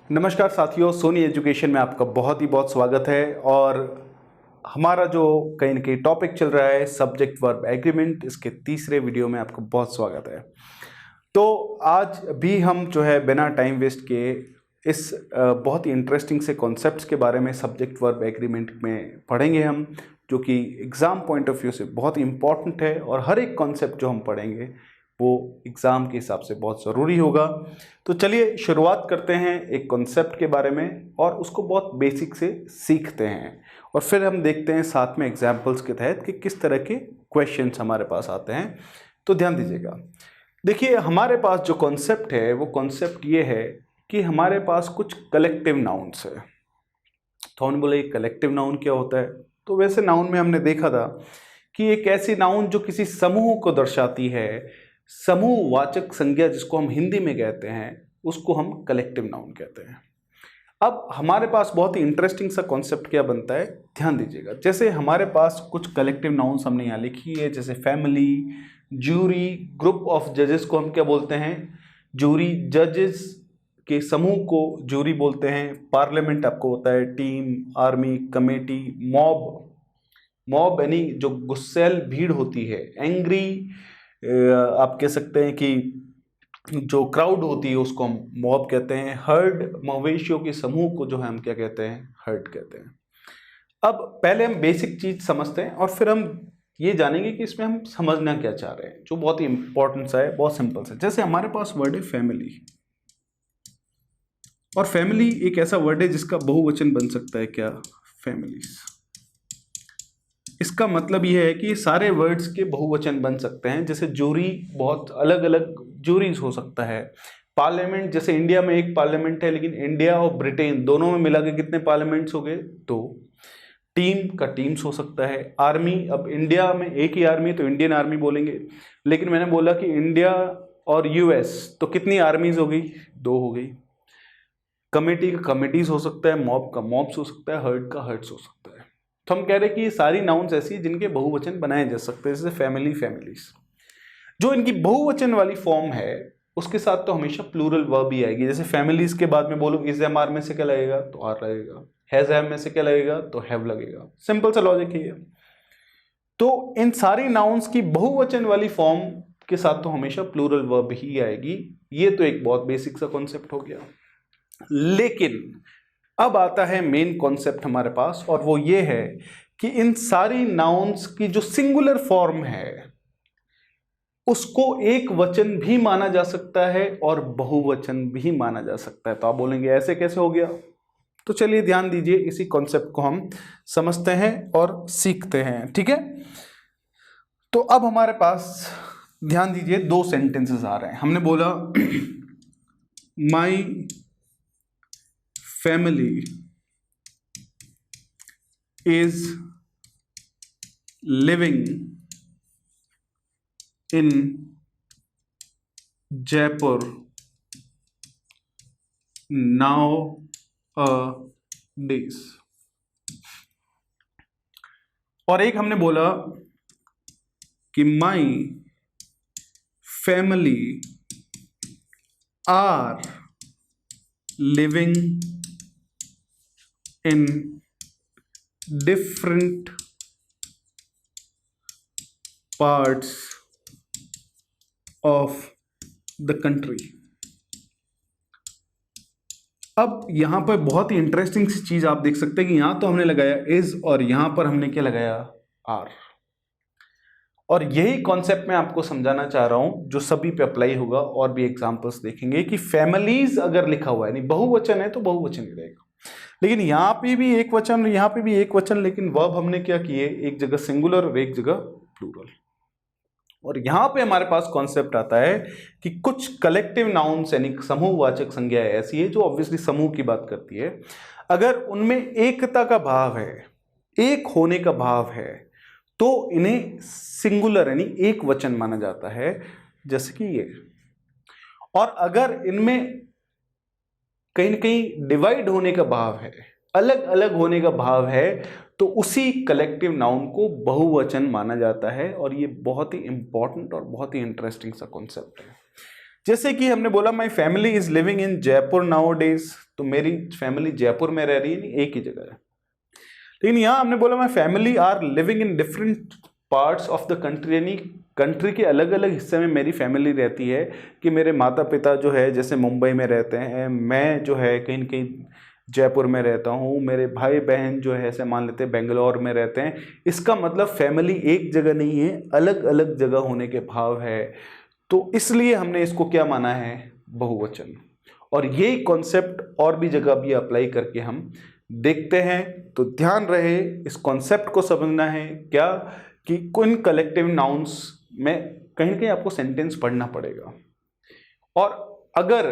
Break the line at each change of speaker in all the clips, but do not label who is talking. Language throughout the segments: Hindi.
नमस्कार साथियों, सोनी एजुकेशन में आपका बहुत स्वागत है। और हमारा जो कहीं ना कहीं टॉपिक चल रहा है सब्जेक्ट वर्ब एग्रीमेंट, इसके तीसरे वीडियो में आपका बहुत स्वागत है। तो आज भी हम जो है बिना टाइम वेस्ट किए इस बहुत ही इंटरेस्टिंग से कॉन्सेप्ट्स के बारे में सब्जेक्ट वर्ब एग्रीमेंट में पढ़ेंगे हम, जो कि एग्ज़ाम पॉइंट ऑफ व्यू से बहुत ही इम्पॉर्टेंट है। और हर एक कॉन्सेप्ट जो हम पढ़ेंगे वो एग्ज़ाम के हिसाब से बहुत ज़रूरी होगा। तो चलिए शुरुआत करते हैं एक कॉन्सेप्ट के बारे में और उसको बहुत बेसिक से सीखते हैं, और फिर हम देखते हैं साथ में एग्जाम्पल्स के तहत कि किस तरह के क्वेश्चंस हमारे पास आते हैं। तो ध्यान दीजिएगा। देखिए, हमारे पास जो कॉन्सेप्ट है वो कॉन्सेप्ट ये है कि हमारे पास कुछ कलेक्टिव नाउन्स है। तो हमने बोले कलेक्टिव नाउन क्या होता है। तो वैसे नाउन में हमने देखा था कि एक ऐसी नाउन जो किसी समूह को दर्शाती है, समूहवाचक संज्ञा जिसको हम हिंदी में कहते हैं, उसको हम कलेक्टिव नाउन कहते हैं। अब हमारे पास बहुत ही इंटरेस्टिंग सा कॉन्सेप्ट क्या बनता है, ध्यान दीजिएगा। जैसे हमारे पास कुछ कलेक्टिव नाउन्स हमने यहाँ लिखी है, जैसे फैमिली, जूरी, ग्रुप ऑफ जजेस को हम क्या बोलते हैं, जूरी, जजेस के समूह को जूरी बोलते हैं। पार्लियामेंट आपको होता है team, army, committee, mob, mob यानी जो गुस्सैल भीड़ होती है, एंग्री आप कह सकते हैं कि जो क्राउड होती है उसको हम मॉब कहते हैं। हर्ड, मवेशियों के समूह को जो है हम क्या कहते हैं, हर्ड कहते हैं। अब पहले हम बेसिक चीज समझते हैं और फिर हम ये जानेंगे कि इसमें हम समझना क्या चाह रहे हैं, जो बहुत ही इंपॉर्टेंट सा है, बहुत सिंपल सा। जैसे हमारे पास वर्ड है फैमिली, और फैमिली एक ऐसा वर्ड है जिसका बहुवचन बन सकता है क्या, फैमिलीज। इसका मतलब यह है कि सारे वर्ड्स के बहुवचन बन सकते हैं। जैसे जूरी, बहुत अलग अलग जूरीज हो सकता है। पार्लियामेंट, जैसे इंडिया में एक पार्लियामेंट है, लेकिन इंडिया और ब्रिटेन दोनों में मिला के कितने पार्लियामेंट्स हो गए, 2। टीम का टीम्स हो सकता है। आर्मी, अब इंडिया में एक ही आर्मी तो इंडियन आर्मी बोलेंगे, लेकिन मैंने बोला कि इंडिया और यूएस तो कितनी आर्मीज हो गई, 2 हो गई। कमेटी का कमेटीज हो सकता है, मॉब का मॉब्स हो सकता है, हर्ड का हर्ड्स हो सकता है। तो हम कह रहे हैं कि ये सारी नाउन्स ऐसी हैं जिनके बहुवचन बनाए जा सकते हैं, जैसे फैमिली, फैमिलीज। जो इनकी बहुवचन वाली फॉर्म है उसके साथ तो हमेशा प्लूरल वर्ब ही आएगी। जैसे फैमिलीज के बाद में बोलो इज एम आर में से क्या लगेगा, तो आर लगेगा। हैज हैव में से क्या लगेगा, तो हैव लगेगा। सिंपल सा लॉजिक है ये। तो इन सारी नाउन्स की बहुवचन वाली फॉर्म के साथ तो हमेशा प्लूरल वर्ब ही आएगी। ये तो एक बहुत बेसिक सा कॉन्सेप्ट हो गया। लेकिन अब आता है मेन कॉन्सेप्ट हमारे पास, और वो ये है कि इन सारी नाउन्स की जो सिंगुलर फॉर्म है उसको एक वचन भी माना जा सकता है और बहुवचन भी माना जा सकता है। तो आप बोलेंगे ऐसे कैसे हो गया। तो चलिए ध्यान दीजिए, इसी कॉन्सेप्ट को हम समझते हैं और सीखते हैं, ठीक है। तो अब हमारे पास ध्यान दीजिए 2 सेंटेंसेस आ रहे हैं। हमने बोला माई family is living in Jaipur nowadays। और एक हमने बोला कि my family are living in different parts of the country। अब यहां पर बहुत ही इंटरेस्टिंग सी चीज आप देख सकते हैं कि यहां तो हमने लगाया इज और यहां पर हमने क्या लगाया, आर। और यही कॉन्सेप्ट मैं आपको समझाना चाह रहा हूं जो सभी पे अप्लाई होगा, और भी एग्जांपल्स देखेंगे कि फैमिलीज अगर लिखा हुआ है, यानी बहुवचन है तो बहुवचन ही रहेगा। लेकिन यहाँ पे भी एक वचन, यहाँ पे भी एक वचन, लेकिन वर्ब हमने क्या किए, एक जगह सिंगुलर और एक जगह प्लूरल। और यहाँ पे हमारे पास कॉन्सेप्ट आता है कि कुछ कलेक्टिव नाउन्स यानी समूहवाचक संज्ञा ऐसी है जो ऑब्वियसली समूह की बात करती है। अगर उनमें एकता का भाव है, एक होने का भाव है, तो इन्हें सिंगुलर यानी एक वचन माना जाता है, जैसे कि ये। और अगर इनमें कहीं ना कहीं डिवाइड होने का भाव है, अलग अलग होने का भाव है, तो उसी कलेक्टिव नाउन को बहुवचन माना जाता है। और ये बहुत ही इंपॉर्टेंट और बहुत ही इंटरेस्टिंग सा कॉन्सेप्ट है। जैसे कि हमने बोला my family is living in Jaipur now days, तो मेरी फैमिली जयपुर में रह रही है, नहीं एक ही जगह है। लेकिन यहाँ हमने बोला my family are living in different parts of the country, यानी कंट्री के अलग अलग हिस्से में मेरी फैमिली रहती है। कि मेरे माता पिता जो है जैसे मुंबई में रहते हैं, मैं जो है कहीं न कहीं जयपुर में रहता हूँ, मेरे भाई बहन जो है ऐसे मान लेते हैं बेंगलोर में रहते हैं। इसका मतलब फैमिली एक जगह नहीं है, अलग अलग जगह होने के भाव है। तो इसलिए हमने इसको क्या माना है, बहुवचन। और यही कॉन्सेप्ट और भी जगह भी अप्लाई करके हम देखते हैं। तो ध्यान रहे, इस कॉन्सेप्ट को समझना है क्या कि कुछ कलेक्टिव नाउन्स में कहीं ना कहीं आपको सेंटेंस पढ़ना पड़ेगा। और अगर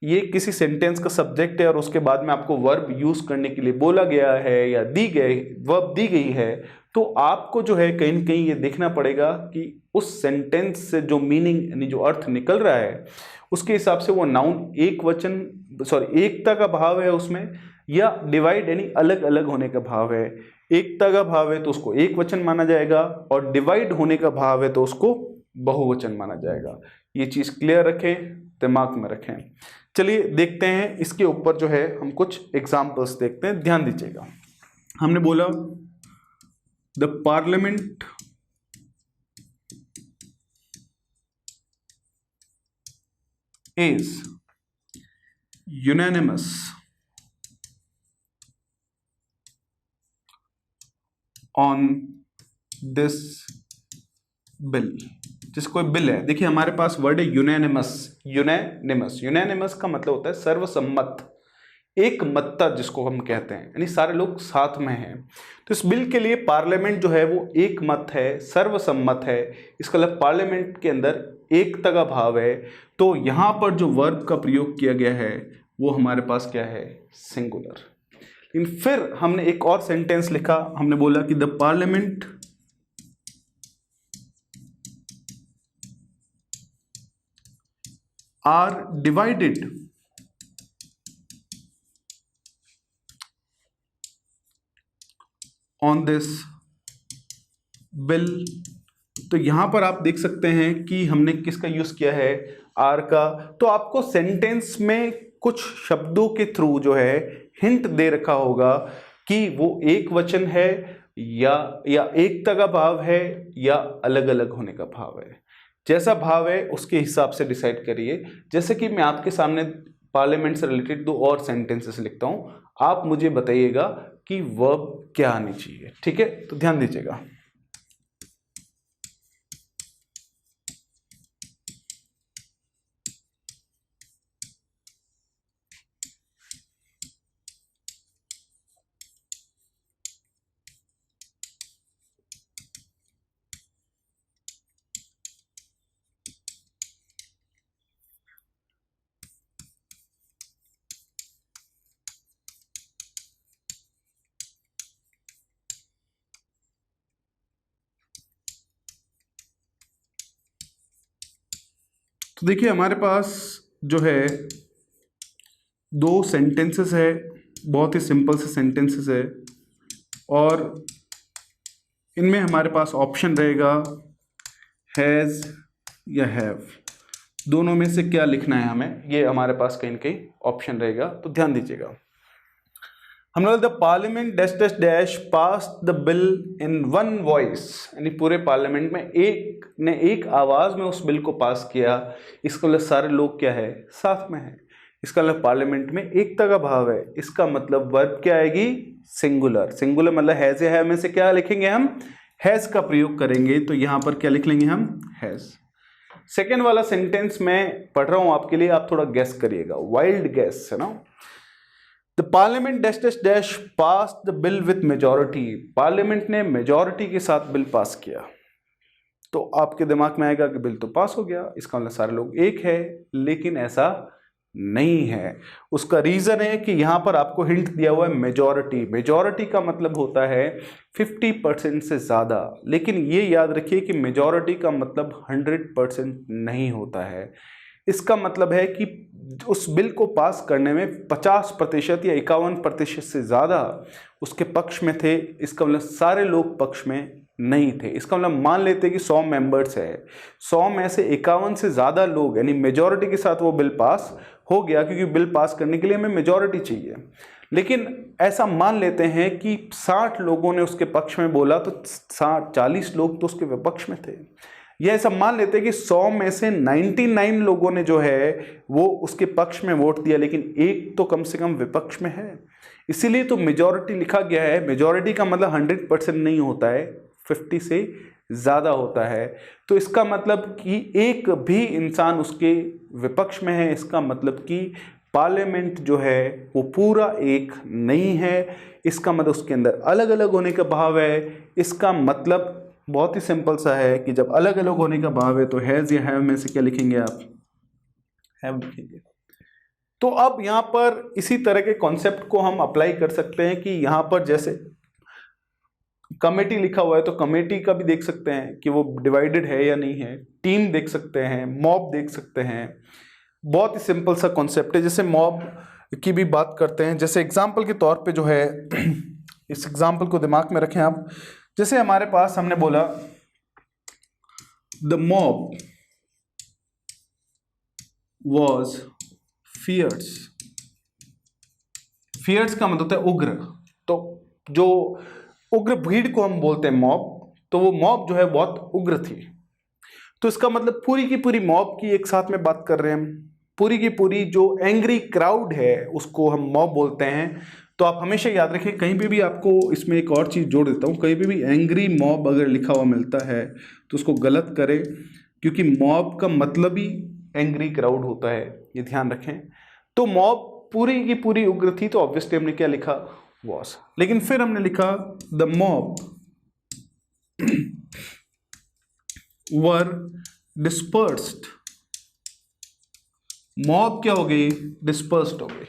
ये किसी सेंटेंस का सब्जेक्ट है और उसके बाद में आपको वर्ब यूज करने के लिए बोला गया है या वर्ब दी गई है, तो आपको जो है कहीं ना कहीं ये देखना पड़ेगा कि उस सेंटेंस से जो मीनिंग यानी जो अर्थ निकल रहा है उसके हिसाब से वो नाउन एकता का भाव है उसमें, या डिवाइड यानी अलग अलग होने का भाव है। एकता का भाव है तो उसको एक वचन माना जाएगा, और डिवाइड होने का भाव है तो उसको बहुवचन माना जाएगा। ये चीज क्लियर रखें, दिमाग में रखें। चलिए देखते हैं इसके ऊपर जो है हम कुछ एग्जाम्पल्स देखते हैं, ध्यान दीजिएगा। हमने बोला the parliament is unanimous on this bill. जिस कोई बिल है, देखिए हमारे पास वर्ड है यूनानिमस। यूनानिमस का मतलब होता है सर्वसम्मत, एक मत्ता जिसको हम कहते हैं, यानी सारे लोग साथ में हैं। तो इस बिल के लिए पार्लियामेंट जो है वो एक मत है, सर्वसम्मत है। इसका मतलब पार्लियामेंट के अंदर एकता का भाव है। तो यहाँ पर जो वर्ब का प्रयोग किया गया है वो हमारे पास क्या है, सिंगुलर। लेकिन फिर हमने एक और सेंटेंस लिखा, हमने बोला कि the parliament are divided on this bill. तो यहां पर आप देख सकते हैं कि हमने किसका यूज किया है, आर का। तो आपको सेंटेंस में कुछ शब्दों के थ्रू जो है हिंट दे रखा होगा कि वो एक वचन है या एकता का भाव है या अलग अलग होने का भाव है। जैसा भाव है उसके हिसाब से डिसाइड करिए। जैसे कि मैं आपके सामने पार्लियामेंट से रिलेटेड दो और सेंटेंसेस लिखता हूं, आप मुझे बताइएगा कि वर्ब क्या आनी चाहिए। ठीक है, तो ध्यान दीजिएगा। तो देखिए हमारे पास जो है दो सेंटेंसेस है, बहुत ही सिंपल से सेंटेंसेस है, और इनमें हमारे पास ऑप्शन रहेगा हैज़ या हैव। दोनों में से क्या लिखना है हमें, ये हमारे पास कहीं ना कहीं ऑप्शन रहेगा। तो ध्यान दीजिएगा। हमने the parliament dash dash dash pass the bill in one voice, यानी पूरे पार्लियामेंट में एक आवाज में उस बिल को पास किया। इसका मतलब सारे लोग क्या है, साथ में है। इसका मतलब पार्लियामेंट में एकता का भाव है। इसका मतलब वर्ब क्या आएगी, सिंगुलर। सिंगुलर मतलब हैज या हैव में से क्या लिखेंगे हम, हैज का प्रयोग करेंगे। तो यहां पर क्या लिख लेंगे हम, हैज। सेकेंड वाला सेंटेंस मैं पढ़ रहा हूं आपके लिए, आप थोड़ा गेस करिएगा, वाइल्ड गेस है ना। The parliament dash dash dash pass the bill with majority. Parliament ने मेजॉरिटी के साथ बिल पास किया। तो आपके दिमाग में आएगा कि बिल तो पास हो गया, इसका मतलब सारे लोग एक है, लेकिन ऐसा नहीं है। उसका रीजन है कि यहां पर आपको हिंट दिया हुआ है मेजॉरिटी। मेजॉरिटी का मतलब होता है 50% से ज्यादा, लेकिन ये याद रखिए कि मेजॉरिटी का मतलब 100% नहीं होता है। इसका मतलब है कि उस बिल को पास करने में 50% या 51% से ज़्यादा उसके पक्ष में थे। इसका मतलब सारे लोग पक्ष में नहीं थे। इसका मतलब मान लेते कि 100 मेंबर्स है, 100 में से 51 से ज़्यादा लोग यानी मेजॉरिटी के साथ वो बिल पास हो गया, क्योंकि बिल पास करने के लिए हमें मेजॉरिटी चाहिए। लेकिन ऐसा मान लेते हैं कि 60 लोगों ने उसके पक्ष में बोला तो 40 लोग तो उसके विपक्ष में थे। यह ऐसा मान लेते हैं कि 100 में से 99 लोगों ने जो है वो उसके पक्ष में वोट दिया, लेकिन एक तो कम से कम विपक्ष में है। इसीलिए तो मेजॉरिटी लिखा गया है। मेजॉरिटी का मतलब 100% नहीं होता है, 50 से ज़्यादा होता है। तो इसका मतलब कि एक भी इंसान उसके विपक्ष में है, इसका मतलब कि पार्लियामेंट जो है वो पूरा एक नहीं है। इसका मतलब उसके अंदर अलग अलग होने का भाव है। इसका मतलब बहुत ही सिंपल सा है कि जब अलग अलग होने का भाव है तो हैज़ या हैव में से क्या लिखेंगे आप? हैव लिखेंगे। तो अब यहाँ पर इसी तरह के कॉन्सेप्ट को हम अप्लाई कर सकते हैं कि यहाँ पर जैसे कमेटी लिखा हुआ है तो कमेटी का भी देख सकते हैं कि वो डिवाइडेड है या नहीं है। टीम देख सकते हैं, मॉब देख सकते हैं। बहुत ही सिंपल सा कॉन्सेप्ट है। जैसे मॉब की भी बात करते हैं, जैसे एग्जाम्पल के तौर पे जो है इस एग्जाम्पल को दिमाग में रखें आप। जैसे हमारे पास हमने बोला the mob was fierce. Fierce का मतलब होता है उग्र। तो जो उग्र भीड़ को हम बोलते हैं मॉब, तो वो मॉब जो है बहुत उग्र थी। तो इसका मतलब पूरी की पूरी मॉब की एक साथ में बात कर रहे हैं हम। पूरी की पूरी जो एंग्री क्राउड है उसको हम मॉब बोलते हैं। तो आप हमेशा याद रखें, कहीं पे भी आपको इसमें एक और चीज़ जोड़ देता हूँ, कहीं पे भी एंग्री मॉब अगर लिखा हुआ मिलता है तो उसको गलत करें, क्योंकि मॉब का मतलब ही एंग्री क्राउड होता है, ये ध्यान रखें। तो मॉब पूरी की पूरी उग्र थी, तो ऑब्वियसली हमने क्या लिखा? वॉज। लेकिन फिर हमने लिखा the mob were dispersed. Mob क्या हो गई? डिस्पर्स्ड हो गई।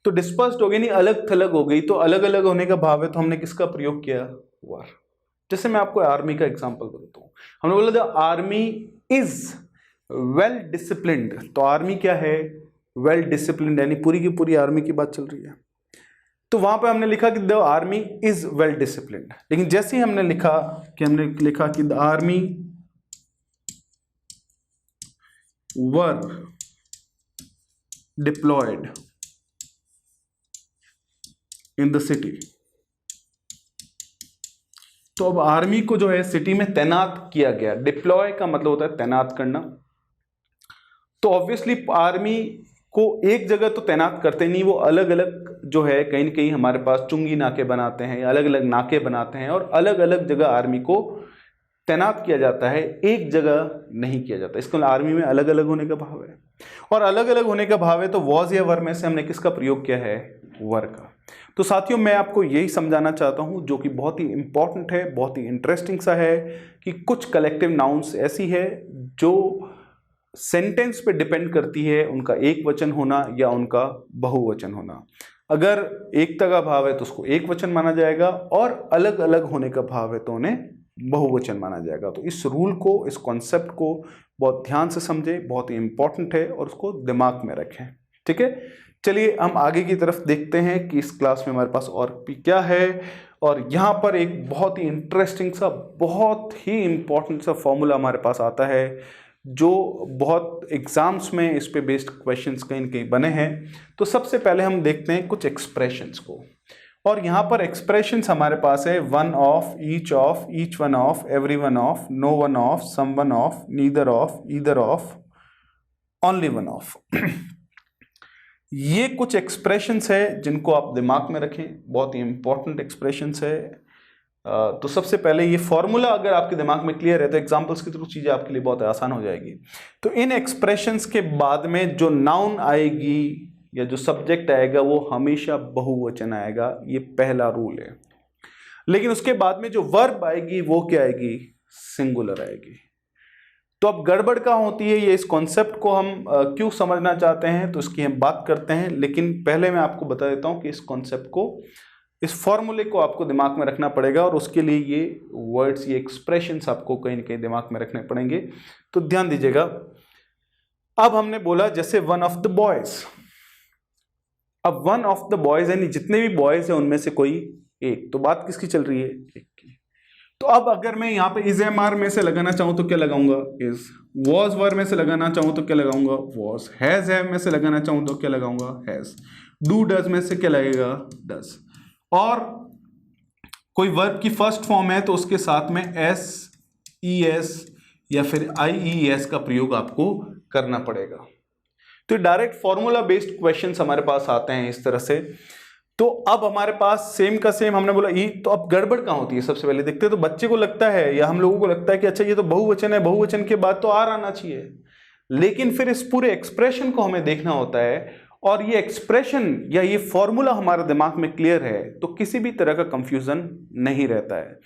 तो डिस्पर्स्ड हो गई नहीं, अलग थलग हो गई। तो अलग अलग होने का भाव है, तो हमने किसका प्रयोग किया? वर। जैसे मैं आपको आर्मी का एग्जांपल देता हूं, हमने बोला the army is well disciplined. तो आर्मी क्या है? वेल डिसिप्लिन्ड, यानी पूरी की पूरी आर्मी की बात चल रही है। तो वहां पे हमने लिखा कि the army is well disciplined. लेकिन जैसे ही हमने लिखा कि the army were deployed in the city, तो अब आर्मी को जो है सिटी में तैनात किया गया। डिप्लॉय का मतलब होता है तैनात करना। तो ऑब्वियसली आर्मी को एक जगह तो तैनात करते नहीं, वो अलग अलग जो है कहीं न कहीं हमारे पास चुंगी नाके बनाते हैं, अलग अलग नाके बनाते हैं, और अलग अलग जगह आर्मी को तैनात किया जाता है, एक जगह नहीं किया जाता। इसको आर्मी में अलग अलग होने का भाव है। और अलग अलग होने का भाव है तो वॉज या वर में से हमने किसका प्रयोग किया है? वर का। तो साथियों, मैं आपको यही समझाना चाहता हूं, जो कि बहुत ही इंपॉर्टेंट है, बहुत ही इंटरेस्टिंग सा है, कि कुछ कलेक्टिव नाउन्स ऐसी है जो सेंटेंस पे डिपेंड करती है उनका एक वचन होना या उनका बहुवचन होना। अगर एकता का भाव है तो उसको एक वचन माना जाएगा, और अलग अलग होने का भाव है तो उन्हें बहुवचन माना जाएगा। तो इस रूल को, इस कॉन्सेप्ट को बहुत ध्यान से समझें, बहुत ही इंपॉर्टेंट है, और उसको दिमाग में रखें। ठीक है, चलिए हम आगे की तरफ देखते हैं कि इस क्लास में हमारे पास और भी क्या है। और यहाँ पर एक बहुत ही इंटरेस्टिंग सा, बहुत ही इंपॉर्टेंट सा फॉर्मूला हमारे पास आता है, जो बहुत एग्जाम्स में इस पे बेस्ड क्वेश्चंस कहीं न कहीं बने हैं। तो सबसे पहले हम देखते हैं कुछ एक्सप्रेशंस को। और यहाँ पर एक्सप्रेशंस हमारे पास है one of, each one of, every one of, no one of, some one of, neither of, either of, only one of. ये कुछ एक्सप्रेशंस है जिनको आप दिमाग में रखें, बहुत ही इंपॉर्टेंट एक्सप्रेशंस है। तो सबसे पहले ये फॉर्मूला अगर आपके दिमाग में क्लियर है तो एग्जांपल्स के थ्रू चीज़ें आपके लिए बहुत आसान हो जाएगी। तो इन एक्सप्रेशंस के बाद में जो नाउन आएगी या जो सब्जेक्ट आएगा वो हमेशा बहुवचन आएगा, ये पहला रूल है। लेकिन उसके बाद में जो वर्ब आएगी वो क्या आएगी? सिंगुलर आएगी। तो अब गड़बड़ कहाँ होती है, ये इस कॉन्सेप्ट को हम क्यों समझना चाहते हैं तो इसकी हम बात करते हैं। लेकिन पहले मैं आपको बता देता हूँ कि इस कॉन्सेप्ट को, इस फॉर्मूले को आपको दिमाग में रखना पड़ेगा, और उसके लिए ये वर्ड्स, ये एक्सप्रेशंस आपको कहीं न कहीं दिमाग में रखने पड़ेंगे। तो ध्यान दीजिएगा। अब हमने बोला जैसे वन ऑफ द बॉयज। अब वन ऑफ द बॉयज यानी जितने भी बॉयज हैं उनमें से कोई एक। तो बात किसकी चल रही है? एक की। तो अब अगर मैं यहाँ पे इज एम आर में से लगाना चाहूँ तो क्या लगाऊंगा, इज। वॉज वर में से लगाना चाहूँ तो क्या लगाऊंगा, वॉज। हैज हैव में से लगाना चाहूँ तो क्या लगाऊंगा, हैज। डू डज में से क्या लगेगा, डज। और कोई वर्ब की फर्स्ट फॉर्म है तो उसके साथ में एस ई एस या फिर आई ई एस का प्रयोग आपको करना पड़ेगा। तो डायरेक्ट फॉर्मूला बेस्ड क्वेश्चंस हमारे पास आते हैं इस तरह से। तो अब हमारे पास सेम का सेम हमने बोला ई, तो अब गड़बड़ कहाँ होती है सबसे पहले देखते हैं। तो बच्चे को लगता है या हम लोगों को लगता है कि अच्छा ये तो बहुवचन है, बहुवचन के बाद तो आर आना चाहिए, लेकिन फिर इस पूरे एक्सप्रेशन को हमें देखना होता है, और ये एक्सप्रेशन या ये फॉर्मूला हमारे दिमाग में क्लियर है तो किसी भी तरह का कंफ्यूजन नहीं रहता है।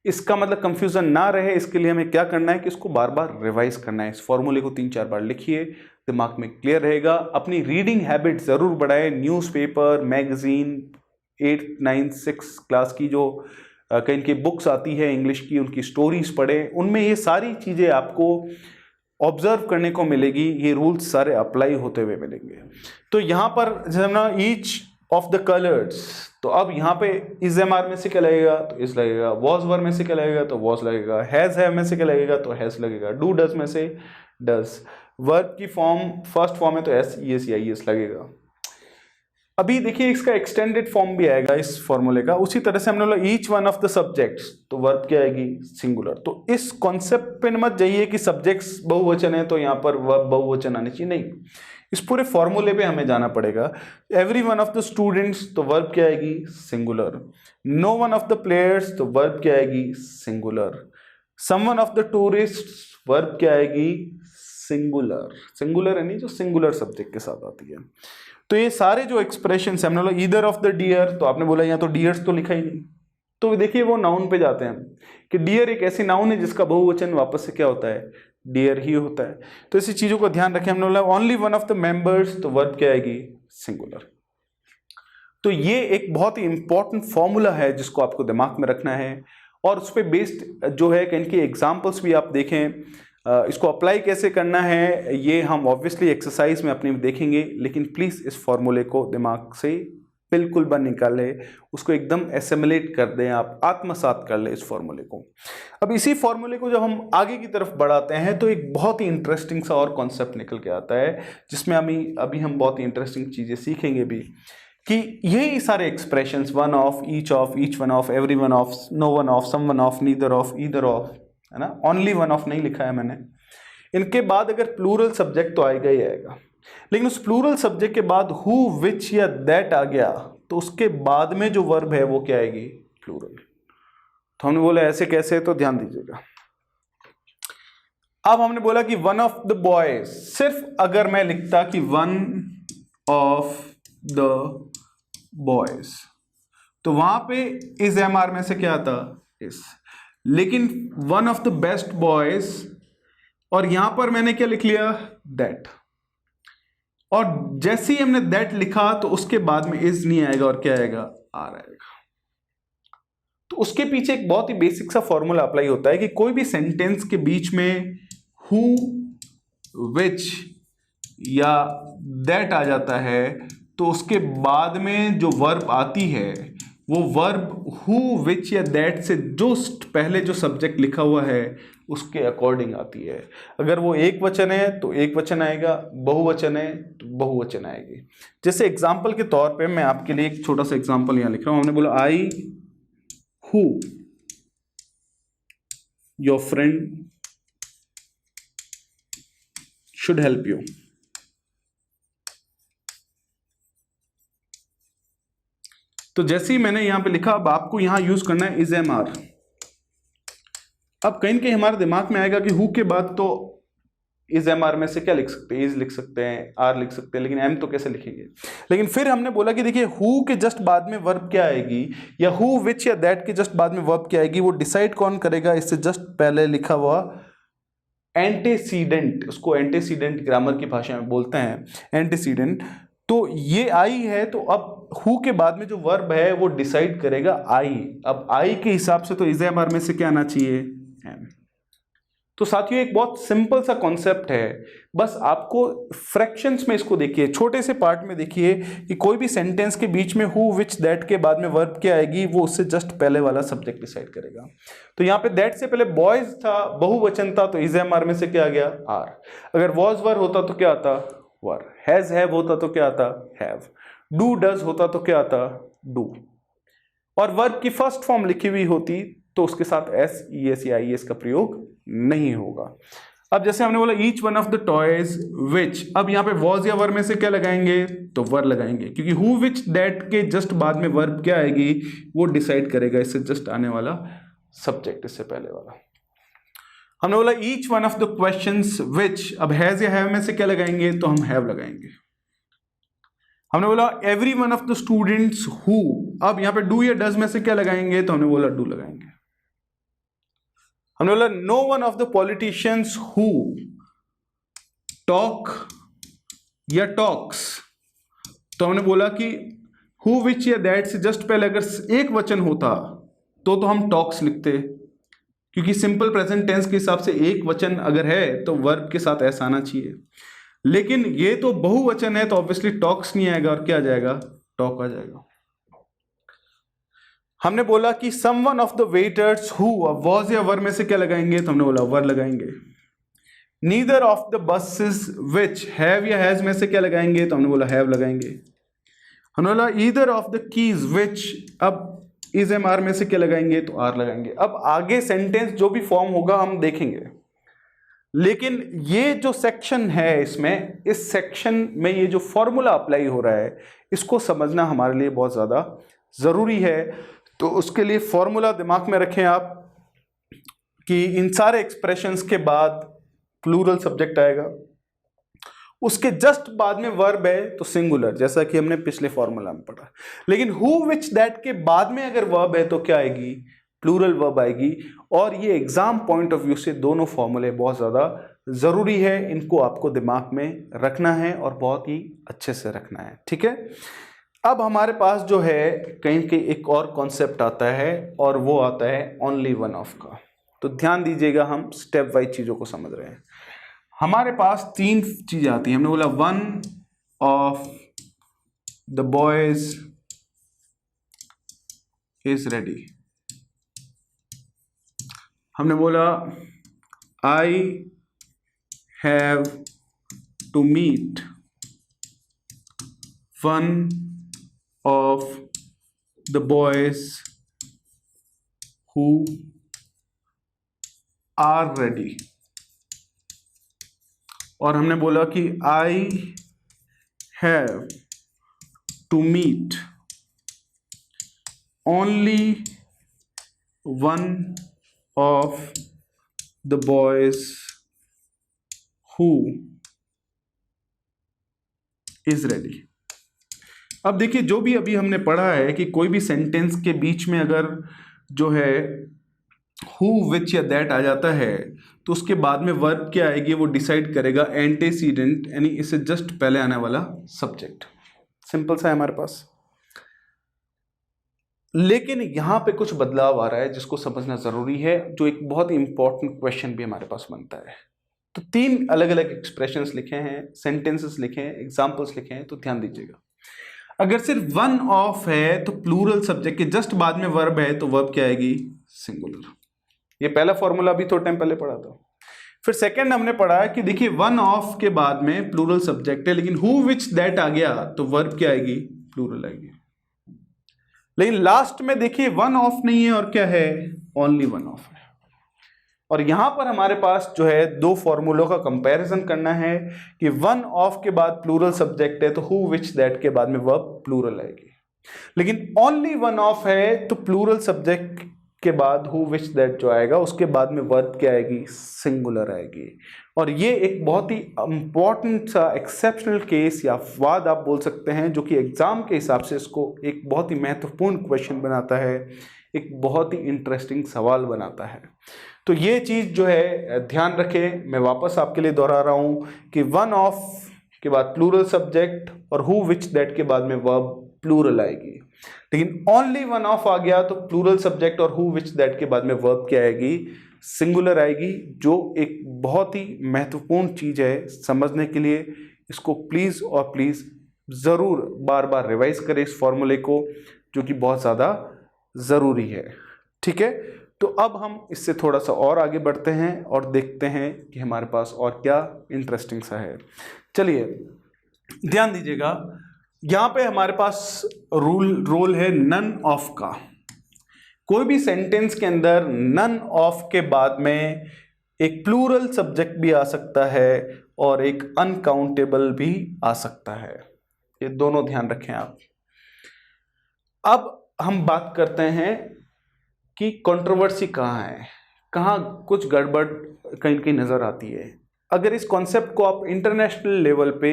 इसका मतलब कंफ्यूजन ना रहे इसके लिए हमें क्या करना है कि इसको बार बार रिवाइज करना है। इस फॉर्मूले को 3-4 बार लिखिए, दिमाग में क्लियर रहेगा। अपनी रीडिंग हैबिट जरूर बढ़ाएं। न्यूज़पेपर, मैगजीन, 8, 9, 6 क्लास की जो कहीं की बुक्स आती है इंग्लिश की, उनकी स्टोरीज पढ़ें, उनमें ये सारी चीज़ें आपको ऑब्जर्व करने को मिलेगी, ये रूल्स सारे अप्लाई होते हुए मिलेंगे। तो यहाँ पर जब ना ईच ऑफ द कलर्स, तो अब यहाँ पे इज एम आर में से क्या लगेगा, तो इज लगेगा। वॉज वर में से क्या लगेगा, तो वॉज लगेगा। हैज हैव में से क्या लगेगा, तो हैज लगेगा। डू डज में से डज। वर्ब की फॉर्म फर्स्ट फॉर्म है तो एस ई एस या ई एस लगेगा। अभी देखिए इसका एक्सटेंडेड फॉर्म भी आएगा इस फॉर्मूले का। उसी तरह से हमने बोला each one of the subjects, तो वर्ब क्या आएगी, सिंगुलर। तो इस कॉन्सेप्ट पे मत जाइए कि सब्जेक्ट्स बहुवचन है तो यहाँ पर वर्ब बहुवचन आनी चाहिए, नहीं। इस पूरे फॉर्मूले पे हमें जाना पड़ेगा। Every one of the students, तो वर्ब क्या आएगी, singular. No one of the players, तो वर्ब क्या आएगी, singular. Some one of the tourists, verb क्या आएगी, सिंगुलर। सिंगुलर यानी जो सिंगुलर सब्जेक्ट के साथ आती है। तो ये सारे जो एक्सप्रेशन है, हमने बोला ईदर ऑफ द डियर, तो आपने बोला यहाँ तो डियर्स तो लिखा ही नहीं। तो देखिए वो नाउन पे जाते हैं कि डियर एक ऐसी नाउन है जिसका बहुवचन वापस से क्या होता है, डियर ही होता है। तो ऐसी चीजों को ध्यान रखें। हमने बोला only one of the members, तो वर्ब क्या आएगी, सिंगुलर। तो ये एक बहुत ही इंपॉर्टेंट फॉर्मूला है जिसको आपको दिमाग में रखना है, और उस पर बेस्ड जो है इनके एग्जाम्पल्स भी आप देखें। इसको अप्लाई कैसे करना है ये हम ऑब्वियसली एक्सरसाइज में अपनी देखेंगे, लेकिन प्लीज़ इस फॉर्मूले को दिमाग से बिल्कुल बन निकालें, उसको एकदम एसिमुलेट कर दें, आप आत्मसात कर लें इस फॉर्मूले को। अब इसी फॉर्मूले को जब हम आगे की तरफ बढ़ाते हैं तो एक बहुत ही इंटरेस्टिंग सा और कॉन्सेप्ट निकल के आता है, जिसमें अभी हम बहुत ही इंटरेस्टिंग चीज़ें सीखेंगे भी, कि यही सारे expressions, one of, each one of, every one of, no one of, some one of, neither of, either of, है ना, ओनली वन ऑफ नहीं लिखा है मैंने। इनके बाद अगर प्लूरल सब्जेक्ट तो आएगा ही आएगा, लेकिन उस प्लूरल सब्जेक्ट के बाद हु, विच या दैट आ गया तो उसके बाद में जो वर्ब है वो क्या आएगी, प्लूरल। तो हमने बोला ऐसे कैसे, तो ध्यान दीजिएगा। अब हमने बोला कि वन ऑफ द बॉयज, सिर्फ अगर मैं लिखता कि वन ऑफ द बॉयज, तो वहां पे इज एम आर में से क्या आता, इस। लेकिन one of the best boys, और यहां पर मैंने क्या लिख लिया, दैट। और जैसे ही हमने दैट लिखा तो उसके बाद में इज नहीं आएगा और क्या आएगा, आर आएगा। तो उसके पीछे एक बहुत ही बेसिक सा फॉर्मूला अप्लाई होता है कि कोई भी सेंटेंस के बीच में हु, विच या दैट आ जाता है तो उसके बाद में जो वर्ब आती है वो वर्ब हु, विच या दैट से जस्ट पहले जो सब्जेक्ट लिखा हुआ है उसके अकॉर्डिंग आती है। अगर वो एक वचन है तो एक वचन आएगा, बहुवचन है तो बहुवचन आएगी। जैसे एग्जाम्पल के तौर पे मैं आपके लिए एक छोटा सा एग्जाम्पल यहां लिख रहा हूं। हमने बोला I who your friend should help you. तो जैसे ही मैंने यहां पे लिखा, अब आपको यहां यूज करना है इज एम आर। अब कहीं कहीं हमारे दिमाग में आएगा कि हु के बाद तो इज एम आर में से क्या लिख सकते हैं, इज लिख सकते हैं, आर लिख सकते हैं, लेकिन एम तो कैसे लिखेंगे। लेकिन फिर हमने बोला कि देखिए हु के जस्ट बाद में वर्ब क्या आएगी, या हु, विच या दैट के जस्ट बाद में वर्ब क्या आएगी, वो डिसाइड कौन करेगा, इससे जस्ट पहले लिखा हुआ एंटीसीडेंट, उसको एंटीसीडेंट ग्रामर की भाषा में बोलते हैं, एंटीसीडेंट। तो ये आई है, तो अब हु के बाद में जो वर्ब है वो डिसाइड करेगा आई। अब आई के हिसाब से तो इज एम आर में से क्या आना चाहिए, एम। तो साथियों एक बहुत सिंपल सा कॉन्सेप्ट है, बस आपको फ्रैक्शंस में इसको देखिए, छोटे से पार्ट में देखिए कि कोई भी सेंटेंस के बीच में हु विच दैट के बाद में वर्ब क्या आएगी, वो उससे जस्ट पहले वाला सब्जेक्ट डिसाइड करेगा। तो यहाँ पे दैट से पहले बॉयज था, बहुवचन था, तो इज एम आर में से क्या आ गया, आर। अगर वॉज वर होता तो क्या आता, वर। हैज हैव होता तो क्या आता, हैव। डू डज होता तो क्या आता, डू। और वर्ब की फर्स्ट फॉर्म लिखी हुई होती तो उसके साथ एस, ई एस या आई एस का प्रयोग नहीं होगा। अब जैसे हमने बोला each one of the toys which, अब यहाँ पे वॉज या वर में से क्या लगाएंगे, तो वर लगाएंगे, क्योंकि हु विच दैट के जस्ट बाद में वर्ब क्या आएगी, वो डिसाइड करेगा इससे जस्ट आने वाला सब्जेक्ट, इससे पहले वाला। हमने बोला each one of the questions which, अब हैज या हैव में से क्या लगाएंगे, तो हम हैव लगाएंगे। हमने बोला every one of the students who, अब यहां पे डू या डज में से क्या लगाएंगे, तो हमने बोला डू लगाएंगे। हमने बोला no one of the politicians who talk या टॉक्स, तो हमने बोला कि हु विच या दैट से जस्ट पहले अगर एक वचन होता तो हम टॉक्स लिखते, क्योंकि सिंपल प्रेजेंट टेंस के हिसाब से एक वचन अगर है तो वर्ब के साथ ऐसा आना चाहिए, लेकिन ये तो बहुवचन है तो ऑब्वियसली टॉक्स नहीं आएगा, और क्या आ जाएगा, टॉक आ जाएगा। हमने बोला कि someone of the waiters who, अब वॉज या वर में से क्या लगाएंगे, तो हमने बोला वर लगाएंगे। Neither of the buses which, have या हैज में से क्या लगाएंगे, तो हमने बोला हैव लगाएंगे। हमने बोला ईदर ऑफ द कीज विच, अब इज एम आर में से क्या लगाएंगे, तो आर लगाएंगे। अब आगे सेंटेंस जो भी फॉर्म होगा हम देखेंगे, लेकिन ये जो सेक्शन है इसमें, इस सेक्शन में ये जो फॉर्मूला अप्लाई हो रहा है इसको समझना हमारे लिए बहुत ज़्यादा ज़रूरी है। तो उसके लिए फॉर्मूला दिमाग में रखें आप कि इन सारे एक्सप्रेशंस के बाद प्लूरल सब्जेक्ट आएगा, उसके जस्ट बाद में वर्ब है तो सिंगुलर, जैसा कि हमने पिछले फॉर्मूला में पढ़ा। लेकिन हु विच दैट के बाद में अगर वर्ब है तो क्या आएगी, प्लूरल वर्ब आएगी। और ये एग्जाम पॉइंट ऑफ व्यू से दोनों फॉर्मूले बहुत ज़्यादा ज़रूरी है, इनको आपको दिमाग में रखना है और बहुत ही अच्छे से रखना है, ठीक है। अब हमारे पास जो है कहीं के एक और कॉन्सेप्ट आता है, और वो आता है ओनली वन ऑफ का। तो ध्यान दीजिएगा, हम स्टेप वाइज चीज़ों को समझ रहे हैं। हमारे पास तीन चीज़ें आती हैं। हमने बोला one of the boys is ready, हमने बोला I have to meet one of the boys who are ready, और हमने बोला कि I have to meet only one of the boys who is ready। अब देखिए, जो भी अभी हमने पढ़ा है कि कोई भी सेंटेंस के बीच में अगर जो है हु विच या दैट आ जाता है तो उसके बाद में वर्ब क्या आएगी, वो डिसाइड करेगा एंटीसीडेंट, यानी इससे जस्ट पहले आने वाला सब्जेक्ट। सिंपल सा है हमारे पास। लेकिन यहां पे कुछ बदलाव आ रहा है जिसको समझना जरूरी है, जो एक बहुत ही इंपॉर्टेंट क्वेश्चन भी हमारे पास बनता है। तो तीन अलग अलग एक्सप्रेशंस लिखे हैं, सेंटेंसेस लिखे हैं, एग्जाम्पल्स लिखे हैं, तो ध्यान दीजिएगा। अगर सिर्फ वन ऑफ है तो प्लूरल सब्जेक्ट के जस्ट बाद में वर्ब है तो वर्ब क्या आएगी, सिंगुलर। ये पहला फॉर्मूला अभी थोड़ा टाइम पहले पढ़ा था। फिर सेकंड हमने पढ़ा कि देखिए वन ऑफ के बाद में प्लूरल सब्जेक्ट है, लेकिन हु विच दैट आ गया तो वर्ब क्या आएगी, प्लूरल आएगी। लेकिन लास्ट में देखिए वन ऑफ नहीं है और क्या है, ओनली वन ऑफ है। और यहां पर हमारे पास जो है दो फॉर्मूलों का कंपैरिजन करना है कि वन ऑफ के बाद प्लूरल सब्जेक्ट है तो हु विच दैट के बाद में वर्ब प्लूरल आएगी, लेकिन ओनली वन ऑफ है तो प्लूरल सब्जेक्ट के बाद हु विच दैट जो आएगा उसके बाद में वर्ब क्या आएगी, सिंगुलर आएगी। और ये एक बहुत ही इंपॉर्टेंट सा एक्सेप्शनल केस या वाद आप बोल सकते हैं, जो कि एग्जाम के हिसाब से इसको एक बहुत ही महत्वपूर्ण क्वेश्चन बनाता है, एक बहुत ही इंटरेस्टिंग सवाल बनाता है। तो ये चीज़ जो है ध्यान रखें। मैं वापस आपके लिए दोहरा रहा हूँ कि वन ऑफ के बाद प्लूरल सब्जेक्ट और हु विच दैट के बाद में वर्ब प्लूरल आएगी। लेकिन ओनली वन ऑफ आ गया तो प्लूरल सब्जेक्ट और हु विच दैट के बाद में वर्ब क्या आएगी, सिंगुलर आएगी, जो एक बहुत ही महत्वपूर्ण चीज है समझने के लिए। इसको प्लीज और प्लीज जरूर बार बार रिवाइज करें इस फॉर्मूले को, जो कि बहुत ज्यादा जरूरी है। ठीक है, तो अब हम इससे थोड़ा सा और आगे बढ़ते हैं और देखते हैं कि हमारे पास और क्या इंटरेस्टिंग सा है। चलिए ध्यान दीजिएगा, यहां पे हमारे पास रोल है नन ऑफ का। कोई भी सेंटेंस के अंदर नन ऑफ के बाद में एक प्लूरल सब्जेक्ट भी आ सकता है और एक अनकाउंटेबल भी आ सकता है, ये दोनों ध्यान रखें आप। अब हम बात करते हैं कि कंट्रोवर्सी कहाँ है, कहाँ कुछ गड़बड़ कहीं कहीं नजर आती है। अगर इस कॉन्सेप्ट को आप इंटरनेशनल लेवल पे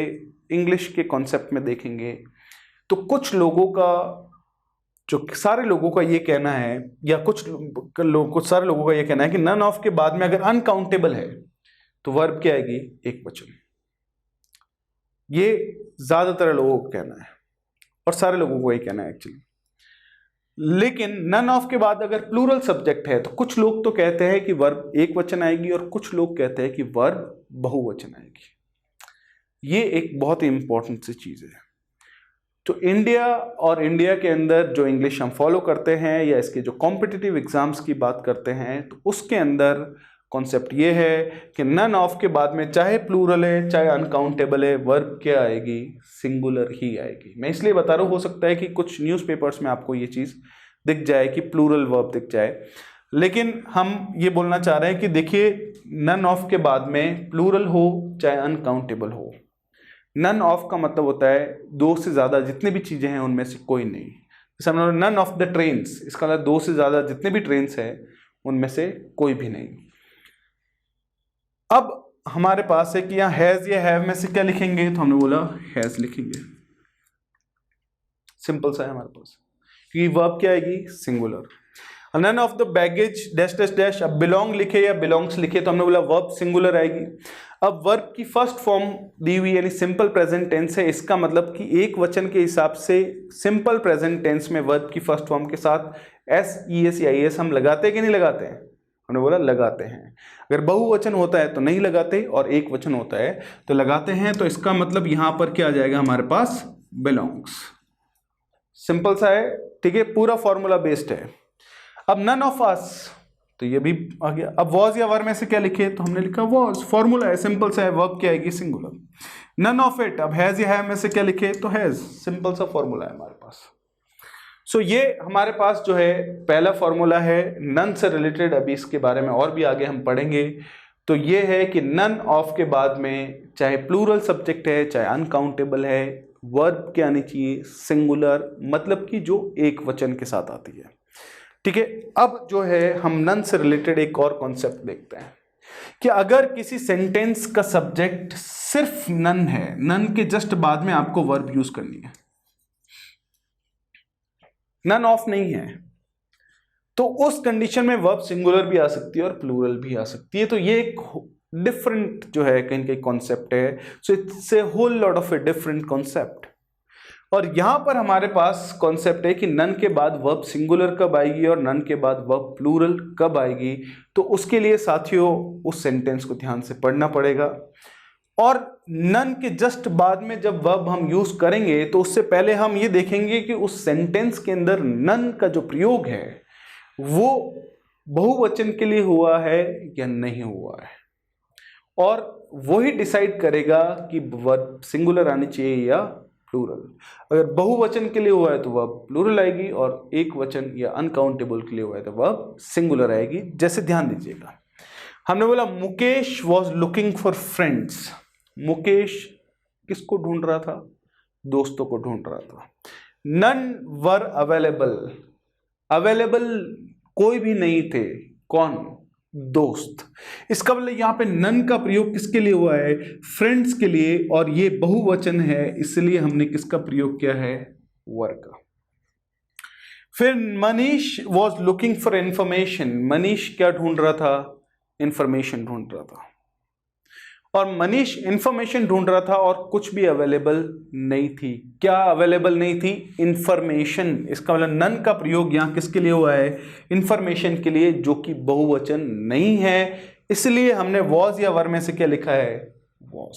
इंग्लिश के कॉन्सेप्ट में देखेंगे तो कुछ लोगों का, जो सारे लोगों का ये कहना है, या कुछ सारे लोगों का ये कहना है कि नन ऑफ के बाद में अगर अनकाउंटेबल है तो वर्ब क्या आएगी, एक वचन। ये ज्यादातर लोगों का कहना है और सारे लोगों को ये कहना है एक्चुअली। लेकिन नन ऑफ के बाद अगर प्लूरल सब्जेक्ट है तो कुछ लोग तो कहते हैं कि वर्ब एक वचन आएगी और कुछ लोग कहते हैं कि वर्ब बहुवचन आएगी। ये एक बहुत ही इंपॉर्टेंट सी चीज है। तो इंडिया और इंडिया के अंदर जो इंग्लिश हम फॉलो करते हैं या इसके जो कॉम्पिटिटिव एग्जाम्स की बात करते हैं तो उसके अंदर कॉन्सेप्ट ये है कि नन ऑफ के बाद में चाहे प्लूरल है चाहे अनकाउंटेबल है, वर्ब क्या आएगी, सिंगुलर ही आएगी। मैं इसलिए बता रहा हूँ, हो सकता है कि कुछ न्यूज़पेपर्स में आपको ये चीज़ दिख जाए कि प्लूरल वर्ब दिख जाए, लेकिन हम ये बोलना चाह रहे हैं कि देखिए नन ऑफ के बाद में प्लूरल हो चाहे अनकाउंटेबल हो, नन ऑफ का मतलब होता है दो से ज़्यादा जितने भी चीज़ें हैं उनमें से कोई नहीं। जैसे हमने नन ऑफ द ट्रेन्स, इसका मतलब दो से ज़्यादा जितने भी ट्रेन्स हैं उनमें से कोई भी नहीं। अब हमारे पास है कि यहाँ हैज या हैव में से क्या लिखेंगे, तो हमने बोला हैज लिखेंगे, सिंपल सा है हमारे पास, क्योंकि वर्ब क्या आएगी, singular. None of the baggage dash dash dash, अब बिलोंग लिखे या बिलोंग्स लिखे तो हमने बोला वर्ब सिंगुलर आएगी। अब वर्ब की फर्स्ट फॉर्म दी हुई यानी सिंपल प्रेजेंट टेंस है, इसका मतलब कि एक वचन के हिसाब से सिंपल प्रेजेंट टेंस में वर्ब की फर्स्ट फॉर्म के साथ एस ई एस या आई एस हम लगाते हैं कि नहीं लगाते हैं, हमने बोला लगाते हैं। अगर बहुवचन होता है तो नहीं लगाते और एक वचन होता है तो लगाते हैं, तो इसका मतलब यहां पर क्या आ जाएगा हमारे पास, बिलोंग्स। सिंपल सा है, ठीक है, पूरा फॉर्मूला बेस्ड है। अब नन ऑफ अस, तो ये भी आ गया। अब वॉज या वर में से क्या लिखे, तो हमने लिखा वॉज, फॉर्मूला है, सिंपल सा है, वर्ब क्या आएगी, सिंगुलर। नन ऑफ इट, अब हैज या हैव में से क्या लिखे, तो हैज, सिंपल सा फॉर्मूला है हमारे पास। सो ये हमारे पास जो है पहला फॉर्मूला है नन से रिलेटेड, अभी इसके बारे में और भी आगे हम पढ़ेंगे। तो ये है कि नन ऑफ के बाद में चाहे प्लूरल सब्जेक्ट है चाहे अनकाउंटेबल है, वर्ब क्या आनी चाहिए, सिंगुलर, मतलब कि जो एक वचन के साथ आती है। ठीक है, अब जो है हम नन से रिलेटेड एक और कॉन्सेप्ट देखते हैं कि अगर किसी सेंटेंस का सब्जेक्ट सिर्फ नन है, नन के जस्ट बाद में आपको वर्ब यूज करनी है, नन ऑफ नहीं है, तो उस कंडीशन में वर्ब सिंगुलर भी आ सकती है और प्लूरल भी आ सकती है। तो ये एक डिफरेंट जो है कहीं कहीं कॉन्सेप्ट है। So it's a whole lot of a different concept. और यहां पर हमारे पास कॉन्सेप्ट है कि नन के बाद वर्ब सिंगुलर कब आएगी और नन के बाद वर्ब प्लूरल कब आएगी। तो उसके लिए साथियों उस सेंटेंस को ध्यान से पढ़ना पड़ेगा, और नन के जस्ट बाद में जब वर्ब हम यूज करेंगे तो उससे पहले हम ये देखेंगे कि उस सेंटेंस के अंदर नन का जो प्रयोग है वो बहुवचन के लिए हुआ है या नहीं हुआ है, और वही डिसाइड करेगा कि वर्ब सिंगुलर आनी चाहिए या प्लूरल। अगर बहुवचन के लिए हुआ है तो वर्ब प्लूरल आएगी, और एक वचन या अनकाउंटेबल के लिए हुआ है तो वर्ब सिंगुलर आएगी। जैसे ध्यान दीजिएगा, हमने बोला Mukesh was looking for friends. Mukesh किसको ढूंढ रहा था, दोस्तों को ढूंढ रहा था। नन वर अवेलेबल, अवेलेबल कोई भी नहीं थे, कौन, दोस्त। इसका मतलब यहां पे नन का प्रयोग किसके लिए हुआ है, फ्रेंड्स के लिए, और ये बहुवचन है इसलिए हमने किसका प्रयोग किया है, वर का। फिर Manish was looking for information, Manish क्या ढूंढ रहा था, इंफॉर्मेशन ढूंढ रहा था। और मनीष इंफॉर्मेशन ढूंढ रहा था और कुछ भी अवेलेबल नहीं थी। क्या अवेलेबल नहीं थी? इंफॉर्मेशन। इसका मतलब नन का प्रयोग यहाँ किसके लिए हुआ है? इंफॉर्मेशन के लिए, जो कि बहुवचन नहीं है, इसलिए हमने वॉज या वर में से क्या लिखा है? वॉज।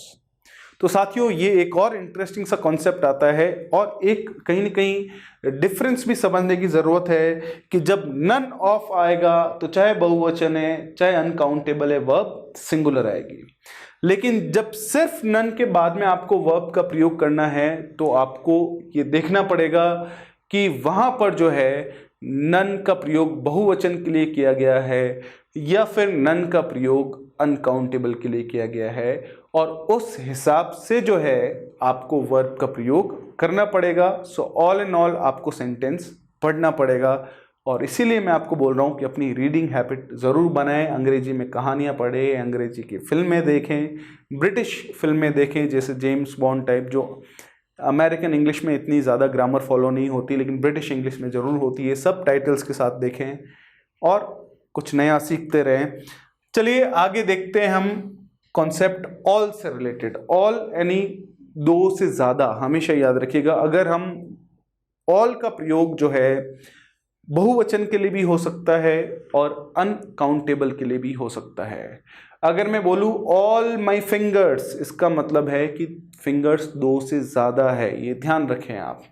तो साथियों, ये एक और इंटरेस्टिंग सा कॉन्सेप्ट आता है और एक कहीं ना कहीं डिफरेंस भी समझने की जरूरत है कि जब नन ऑफ आएगा तो चाहे बहुवचन है चाहे अनकाउंटेबल है, वर्ब सिंगुलर आएगी। लेकिन जब सिर्फ नन के बाद में आपको वर्ब का प्रयोग करना है तो आपको ये देखना पड़ेगा कि वहां पर जो है नन का प्रयोग बहुवचन के लिए किया गया है या फिर नन का प्रयोग अनकाउंटेबल के लिए किया गया है, और उस हिसाब से जो है आपको वर्ब का प्रयोग करना पड़ेगा। सो ऑल इन ऑल आपको सेंटेंस पढ़ना पड़ेगा, और इसीलिए मैं आपको बोल रहा हूँ कि अपनी रीडिंग हैबिट ज़रूर बनाएं। अंग्रेजी में कहानियाँ पढ़ें, अंग्रेजी की फिल्में देखें, ब्रिटिश फिल्में देखें जैसे जेम्स बॉन्ड टाइप, जो अमेरिकन इंग्लिश में इतनी ज़्यादा ग्रामर फॉलो नहीं होती लेकिन ब्रिटिश इंग्लिश में ज़रूर होती है। सब टाइटल्स के साथ देखें और कुछ नया सीखते रहें। चलिए आगे देखते हैं हम कॉन्सेप्ट ऑल से रिलेटेड। ऑल यानी दो से ज़्यादा। हमेशा याद रखिएगा, अगर हम ऑल का प्रयोग जो है बहुवचन के लिए भी हो सकता है और अनकाउंटेबल के लिए भी हो सकता है। अगर मैं बोलूँ ऑल माई फिंगर्स, इसका मतलब है कि फिंगर्स दो से ज़्यादा है, ये ध्यान रखें आप।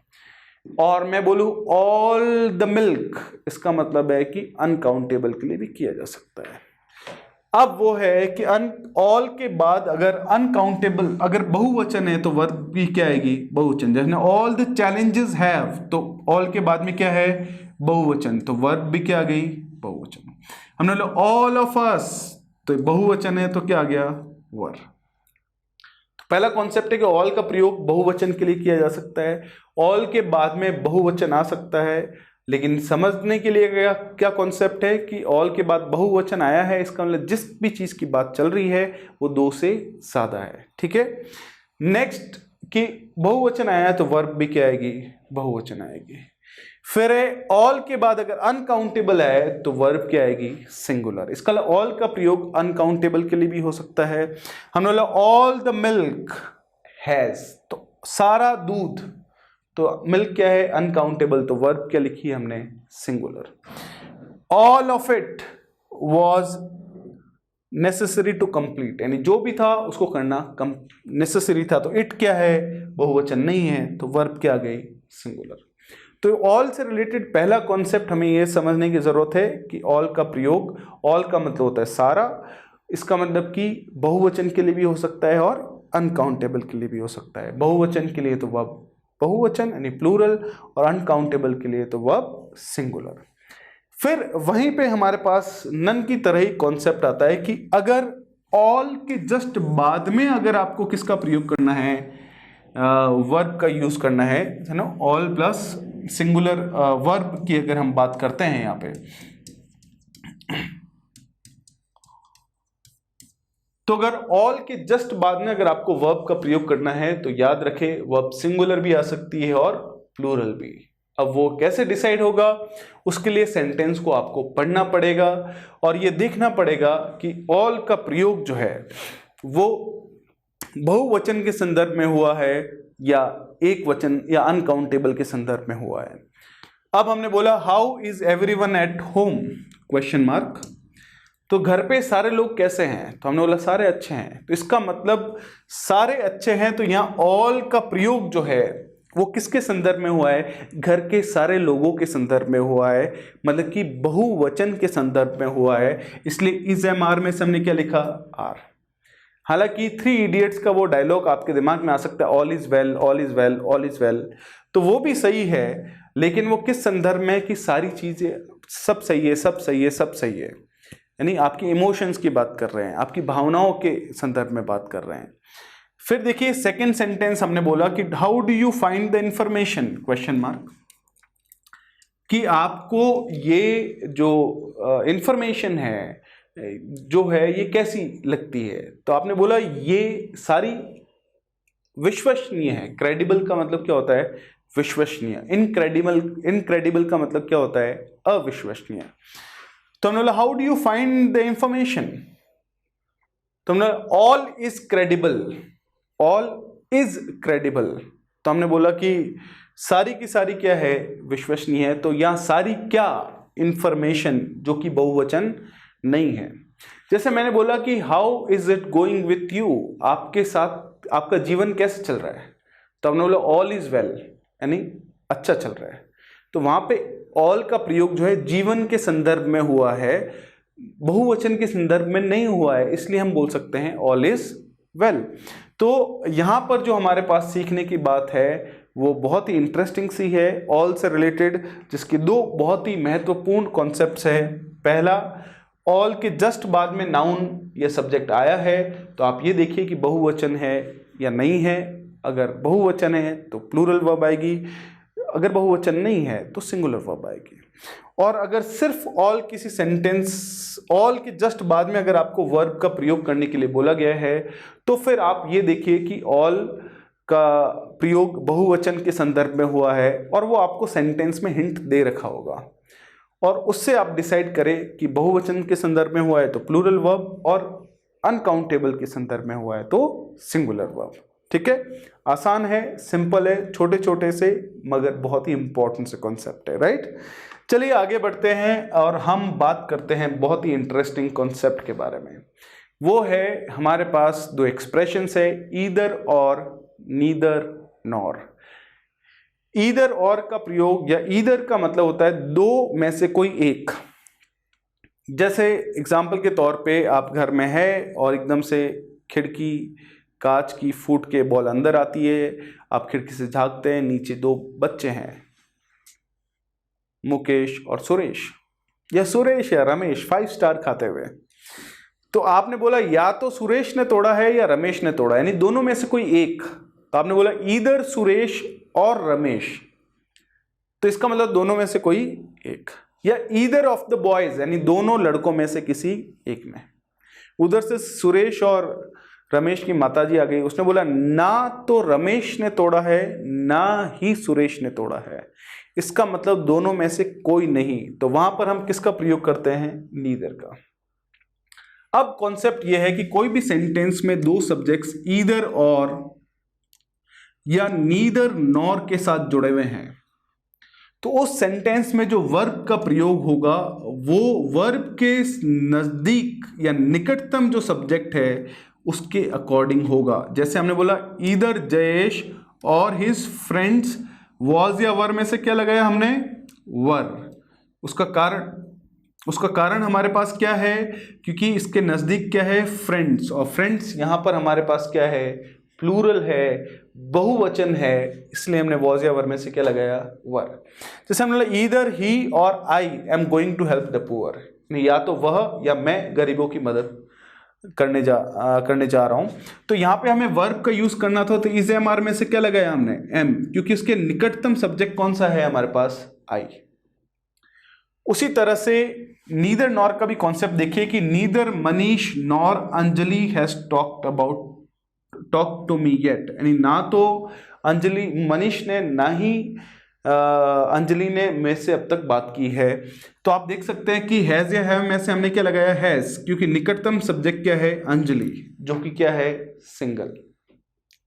और मैं बोलूँ ऑल द मिल्क, इसका मतलब है कि अनकाउंटेबल के लिए भी किया जा सकता है। अब वो है कि ऑल के बाद अगर अनकाउंटेबल, अगर बहुवचन है तो वर्ब भी क्या आएगी? बहुवचन। जैसे ऑल द चैलेंजेस हैव, तो ऑल के बाद में क्या है? बहुवचन, तो वर्ब भी क्या आ गई? बहुवचन। हमने बोला ऑल ऑफ अस, तो बहुवचन है तो क्या आ गया? वर्ब। तो पहला कॉन्सेप्ट है कि ऑल का प्रयोग बहुवचन के लिए किया जा सकता है, ऑल के बाद में बहुवचन आ सकता है। लेकिन समझने के लिए क्या कॉन्सेप्ट है कि ऑल के बाद बहुवचन आया है, इसका मतलब जिस भी चीज की बात चल रही है वो दो से ज्यादा है। ठीक है। नेक्स्ट कि बहुवचन आया है तो वर्ब भी क्या आएगी? बहुवचन आएगी। फिर ऑल के बाद अगर अनकाउंटेबल है तो वर्ब क्या आएगी? सिंगुलर। इसका मतलब ऑल का प्रयोग अनकाउंटेबल के लिए भी हो सकता है। हमने बोला ऑल द मिल्क हैज, तो सारा दूध, तो मिल्क क्या है? अनकाउंटेबल, तो वर्ब क्या लिखी है हमने? Singular. All of it was necessary to complete, यानी जो भी था उसको करना नेसेसरी था, तो इट क्या है? बहुवचन नहीं है, तो वर्ब क्या आ गई? सिंगुलर। तो ऑल से रिलेटेड पहला कॉन्सेप्ट हमें यह समझने की जरूरत है कि ऑल का प्रयोग, ऑल का मतलब होता है सारा, इसका मतलब कि बहुवचन के लिए भी हो सकता है और अनकाउंटेबल के लिए भी हो सकता है। बहुवचन के लिए तो वर्ब बहुवचन यानी प्लूरल, और अनकाउंटेबल के लिए तो वर्ब सिंगुलर। फिर वहीं पे हमारे पास नन की तरह ही कॉन्सेप्ट आता है कि अगर ऑल के जस्ट बाद में अगर आपको किसका प्रयोग करना है? वर्ब का यूज करना है ना, ऑल प्लस सिंगुलर वर्ब की अगर हम बात करते हैं यहाँ पे, तो अगर ऑल के जस्ट बाद में अगर आपको वर्ब का प्रयोग करना है तो याद रखें वर्ब सिंगुलर भी आ सकती है और प्लूरल भी। अब वो कैसे डिसाइड होगा? उसके लिए सेंटेंस को आपको पढ़ना पड़ेगा और ये देखना पड़ेगा कि ऑल का प्रयोग जो है वो बहुवचन के संदर्भ में हुआ है या एक वचन या अनकाउंटेबल के संदर्भ में हुआ है। अब हमने बोला how is everyone at home? Question mark. तो घर पे सारे लोग कैसे हैं? तो हमने बोला सारे अच्छे हैं, तो इसका मतलब सारे अच्छे हैं, तो यहाँ ऑल का प्रयोग जो है वो किसके संदर्भ में हुआ है? घर के सारे लोगों के संदर्भ में हुआ है, मतलब कि बहुवचन के संदर्भ में हुआ है। इसलिए इज एम आर में से हमने क्या लिखा? आर। हालांकि थ्री इडियट्स का वो डायलॉग आपके दिमाग में आ सकता है, all is well, all is well, all is well, तो वो भी सही है, लेकिन वो किस संदर्भ में? कि सारी चीजें सब सही है, सब सही है, सब सही है, यानी आपकी इमोशंस की बात कर रहे हैं, आपकी भावनाओं के संदर्भ में बात कर रहे हैं। फिर देखिए सेकंड सेंटेंस हमने बोला कि how do you find the information? Question mark. कि आपको ये जो इंफॉर्मेशन है जो है ये कैसी लगती है? तो आपने बोला ये सारी विश्वसनीय है। क्रेडिबल का मतलब क्या होता है? विश्वसनीय। इनक्रेडिबल का मतलब क्या होता है? अविश्वसनीय। तो हमने बोला how do you find the information? तो हमने all is credible, all is credible, तो हमने बोला कि सारी की सारी क्या है, विश्वसनीय है। तो यहाँ सारी क्या इंफॉर्मेशन जो कि बहुवचन नहीं है। जैसे मैंने बोला कि how is it going with you, आपके साथ आपका जीवन कैसे चल रहा है, तो हमने बोला ऑल इज वेल, यानी अच्छा चल रहा है। तो वहां पे ऑल का प्रयोग जो है जीवन के संदर्भ में हुआ है, बहुवचन के संदर्भ में नहीं हुआ है, इसलिए हम बोल सकते हैं ऑल इज वेल। तो यहां पर जो हमारे पास सीखने की बात है वो बहुत ही इंटरेस्टिंग सी है, ऑल से रिलेटेड, जिसकी दो बहुत ही महत्वपूर्ण कॉन्सेप्ट्स है। पहला, ऑल के जस्ट बाद में नाउन या सब्जेक्ट आया है, तो आप ये देखिए कि बहुवचन है या नहीं है। अगर बहुवचन है तो प्लूरल वर्ब आएगी, अगर बहुवचन नहीं है तो सिंगुलर वर्ब आएगी। और अगर सिर्फ ऑल किसी सेंटेंस, ऑल के जस्ट बाद में अगर आपको वर्ब का प्रयोग करने के लिए बोला गया है, तो फिर आप ये देखिए कि ऑल का प्रयोग बहुवचन के संदर्भ में हुआ है और वो आपको सेंटेंस में हिंट दे रखा होगा, और उससे आप डिसाइड करें कि बहुवचन के संदर्भ में हुआ है तो प्लूरल वर्ब और अनकाउंटेबल के संदर्भ में हुआ है तो सिंगुलर वर्ब। ठीक है, आसान है, सिंपल है, छोटे छोटे से मगर बहुत ही इंपॉर्टेंट से कॉन्सेप्ट है, राइट। चलिए आगे बढ़ते हैं और हम बात करते हैं बहुत ही इंटरेस्टिंग कॉन्सेप्ट के बारे में। वो है हमारे पास दो एक्सप्रेशंस है, ईदर और नीदर नॉर। ईदर और का प्रयोग या ईदर का मतलब होता है दो में से कोई एक। जैसे एग्जाम्पल के तौर पे आप घर में है और एकदम से खिड़की कांच की फूट के बॉल अंदर आती है, आप खिड़की से झांकते हैं, नीचे दो बच्चे हैं, मुकेश और सुरेश, या सुरेश या रमेश 5 स्टार खाते हुए। तो आपने बोला या तो सुरेश ने तोड़ा है या रमेश ने तोड़ा, यानी दोनों में से कोई एक। तो आपने बोला ईदर सुरेश और रमेश, तो इसका मतलब दोनों में से कोई एक। या ईदर ऑफ द बॉयज, यानी दोनों लड़कों में से किसी एक में। उधर से सुरेश और रमेश की माताजी आ गई, उसने बोला ना तो रमेश ने तोड़ा है ना ही सुरेश ने तोड़ा है, इसका मतलब दोनों में से कोई नहीं। तो वहां पर हम किसका प्रयोग करते हैं, नीदर का। अब कॉन्सेप्ट यह है कि कोई भी सेंटेंस में दो सब्जेक्ट्स ईदर और या नीदर नॉर के साथ जुड़े हुए हैं, तो उस सेंटेंस में जो वर्ब का प्रयोग होगा वो वर्ब के नजदीक या निकटतम जो सब्जेक्ट है उसके अकॉर्डिंग होगा। जैसे हमने बोला ईदर जयेश और हिज फ्रेंड्स वॉज, या वर में से क्या लगाया हमने, वर। उसका कारण हमारे पास क्या है, क्योंकि इसके नजदीक क्या है, फ्रेंड्स, और फ्रेंड्स यहां पर हमारे पास क्या है, प्लूरल है, बहुवचन है, इसलिए हमने वॉज या वर में से क्या लगाया, वर। जैसे हमने बोला ईदर ही और I am going to help the poor, या तो वह या मैं गरीबों की मदद करने जा रहा हूं। तो यहां पे हमें वर्ब का यूज करना था, तो इज एम आर में से क्या लगाया हमने, एम, क्योंकि उसके निकटतम सब्जेक्ट कौन सा है हमारे पास, आई। उसी तरह से नीदर नॉर का भी कॉन्सेप्ट देखिए कि neither Manish nor Anjali has talk to me yet, यानी ना तो अंजलि, मनीष ने ना ही अंजलि ने मेरे से अब तक बात की है। तो आप देख सकते हैं कि हैज या हैव में से हमने क्या लगाया, हैज, क्योंकि निकटतम सब्जेक्ट क्या है, अंजलि, जो कि क्या है, सिंगल,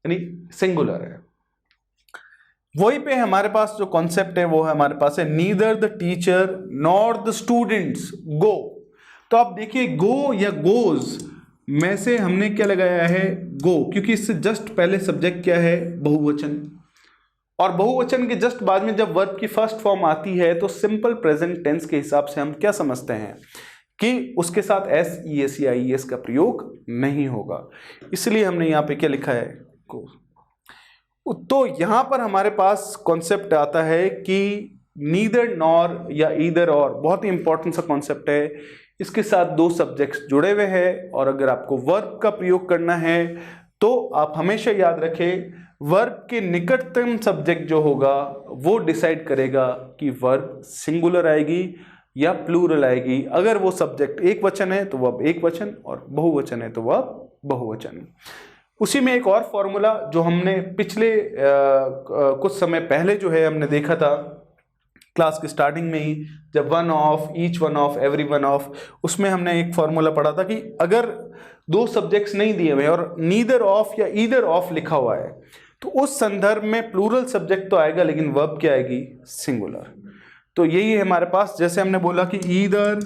यानी सिंगुलर है। वही पे हमारे पास जो कॉन्सेप्ट है वो है हमारे पास है neither the teacher nor the students go. तो आप देखिए गो या गोज में से हमने क्या लगाया है, गो, क्योंकि इससे जस्ट पहले सब्जेक्ट क्या है, बहुवचन, और बहुवचन के जस्ट बाद में जब वर्ब की फर्स्ट फॉर्म आती है तो सिंपल प्रेजेंट टेंस के हिसाब से हम क्या समझते हैं कि उसके साथ एस, ई एस या आई एस का प्रयोग नहीं होगा, इसलिए हमने यहाँ पे क्या लिखा है, को। तो यहां पर हमारे पास कॉन्सेप्ट आता है कि नीदर नॉर या ईदर और, बहुत ही इंपॉर्टेंट सा कॉन्सेप्ट है। इसके साथ दो सब्जेक्ट्स जुड़े हुए हैं, और अगर आपको वर्ब का प्रयोग करना है तो आप हमेशा याद रखें वर्ब के निकटतम सब्जेक्ट जो होगा वो डिसाइड करेगा कि वर्ब सिंगुलर आएगी या प्लूरल आएगी। अगर वो सब्जेक्ट एक वचन है तो वह एक वचन, और बहुवचन है तो वह बहुवचन। उसी में एक और फॉर्मूला जो हमने पिछले कुछ समय पहले जो है हमने देखा था क्लास के स्टार्टिंग में ही जब one of, each one of, every one of, उसमें हमने एक फॉर्मूला पढ़ा था कि अगर दो सब्जेक्ट्स नहीं दिए हुए और नीदर ऑफ या ईदर ऑफ लिखा हुआ है तो उस संदर्भ में प्लूरल सब्जेक्ट तो आएगा लेकिन वर्ब क्या आएगी, सिंगुलर। तो यही है हमारे पास, जैसे हमने बोला कि either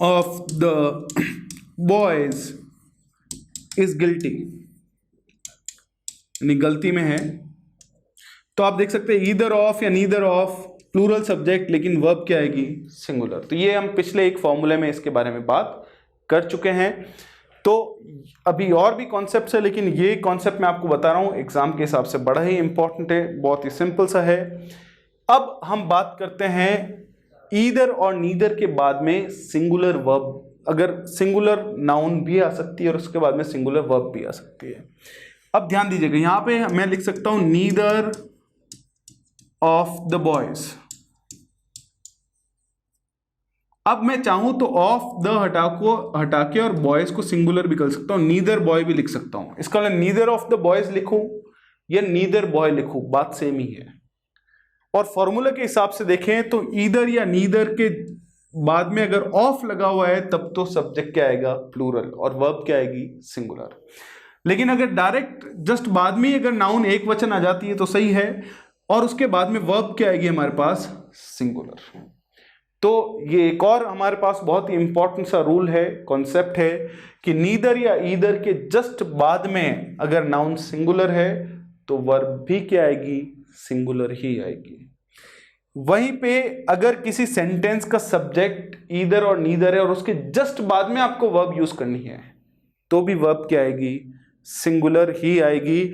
of the boys is guilty, यानी गलती में है, तो आप देख सकते हैं ईदर ऑफ या नीदर ऑफ प्लूरल सब्जेक्ट लेकिन वर्ब क्या आएगी, सिंगुलर। तो ये हम पिछले एक फॉर्मूले में इसके बारे में बात कर चुके हैं। तो अभी और भी कॉन्सेप्ट्स है लेकिन ये कॉन्सेप्ट मैं आपको बता रहा हूँ एग्जाम के हिसाब से बड़ा ही इंपॉर्टेंट है, बहुत ही सिंपल सा है। अब हम बात करते हैं ईदर और नीदर के बाद में सिंगुलर वर्ब, अगर सिंगुलर नाउन भी आ सकती है और उसके बाद में सिंगुलर वर्ब भी आ सकती है। अब ध्यान दीजिएगा, यहां पे मैं लिख सकता हूं नीदर ऑफ द बॉयज। अब मैं चाहूं तो ऑफ द हटा के और बॉयज को सिंगुलर भी कर सकता हूं, नीदर बॉय भी लिख सकता हूं। इसका मतलब नीदर ऑफ द बॉयज लिखूं या नीदर बॉय लिखूं, बात सेम ही है। और फॉर्मूला के हिसाब से देखें तो ईदर या नीदर के बाद में अगर ऑफ लगा हुआ है तब तो सब्जेक्ट क्या आएगा, प्लूरल, और वर्ब क्या आएगी, सिंगुलर। लेकिन अगर डायरेक्ट जस्ट बाद में अगर नाउन एक वचन आ जाती है तो सही है, और उसके बाद में वर्ब क्या आएगी हमारे पास, सिंगुलर। तो ये एक और हमारे पास बहुत ही इंपॉर्टेंट सा रूल है, कॉन्सेप्ट है कि नीदर या ईदर के जस्ट बाद में अगर नाउन सिंगुलर है तो वर्ब भी क्या आएगी, सिंगुलर ही आएगी। वहीं पे अगर किसी सेंटेंस का सब्जेक्ट ईदर और नीदर है और उसके जस्ट बाद में आपको वर्ब यूज करनी है तो भी वर्ब क्या आएगी, सिंगुलर ही आएगी।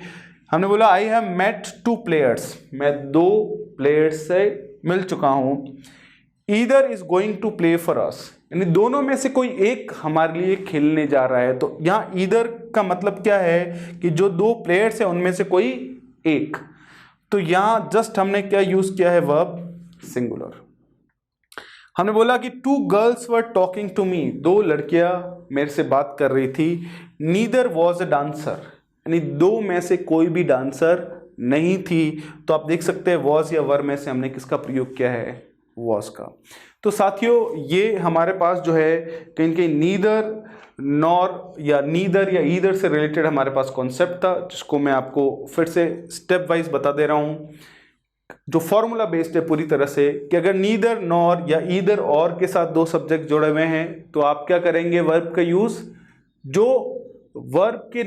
हमने बोला आई हैव मेट 2 प्लेयर्स, मैं 2 प्लेयर्स से मिल चुका हूं। Either is going to play for us, यानी दोनों में से कोई एक हमारे लिए खेलने जा रहा है। तो यहां ईदर का मतलब क्या है कि जो 2 प्लेयर्स है उनमें से कोई एक, तो यहां जस्ट हमने क्या यूज किया है, वर्ब, सिंगुलर। हमने बोला कि 2 girls were talking to me, 2 लड़कियां मेरे से बात कर रही थी। नीदर वॉज अ डांसर, यानी 2 में से कोई भी डांसर नहीं थी। तो आप देख सकते हैं वॉज या वर में से हमने किसका प्रयोग किया है, वॉज का। तो साथियों ये हमारे पास जो है कहीं कहीं नीदर नॉर या नीदर या ईदर से रिलेटेड हमारे पास कॉन्सेप्ट था, जिसको मैं आपको फिर से स्टेप वाइज बता दे रहा हूं, जो फॉर्मूला बेस्ड है पूरी तरह से, कि अगर नीदर नॉर या ईदर और के साथ 2 सब्जेक्ट जुड़े हुए हैं तो आप क्या करेंगे, वर्ब का यूज जो वर्ब के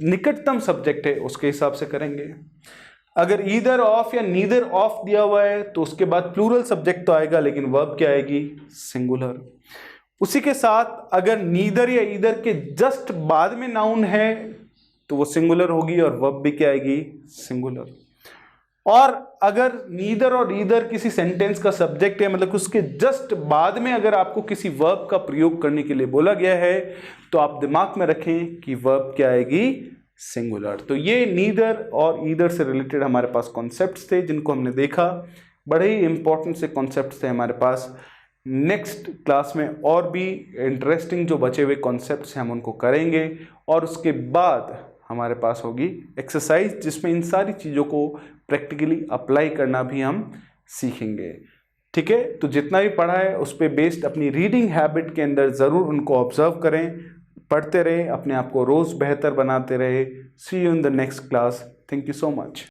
निकटतम सब्जेक्ट है उसके हिसाब से करेंगे। अगर ईदर ऑफ या नीदर ऑफ दिया हुआ है तो उसके बाद प्लूरल सब्जेक्ट तो आएगा लेकिन वर्ब क्या आएगी, सिंगुलर। उसी के साथ अगर नीदर या ईदर के जस्ट बाद में नाउन है तो वो सिंगुलर होगी और वर्ब भी क्या आएगी, सिंगुलर। और अगर नीदर और ईदर किसी सेंटेंस का सब्जेक्ट है, मतलब उसके जस्ट बाद में अगर आपको किसी वर्ब का प्रयोग करने के लिए बोला गया है तो आप दिमाग में रखें कि वर्ब क्या आएगी, सिंगुलर। तो ये नीदर और ईदर से रिलेटेड हमारे पास कॉन्सेप्ट्स थे जिनको हमने देखा, बड़े ही इंपॉर्टेंट से कॉन्सेप्ट्स थे हमारे पास। नेक्स्ट क्लास में और भी इंटरेस्टिंग जो बचे हुए कॉन्सेप्ट्स हैं हम उनको करेंगे, और उसके बाद हमारे पास होगी एक्सरसाइज जिसमें इन सारी चीज़ों को प्रैक्टिकली अप्लाई करना भी हम सीखेंगे। ठीक है, तो जितना भी पढ़ा है उस पर बेस्ड अपनी रीडिंग हैबिट के अंदर ज़रूर उनको ऑब्जर्व करें, पढ़ते रहे, अपने आप को रोज़ बेहतर बनाते रहे। See you in the next class. Thank you so much.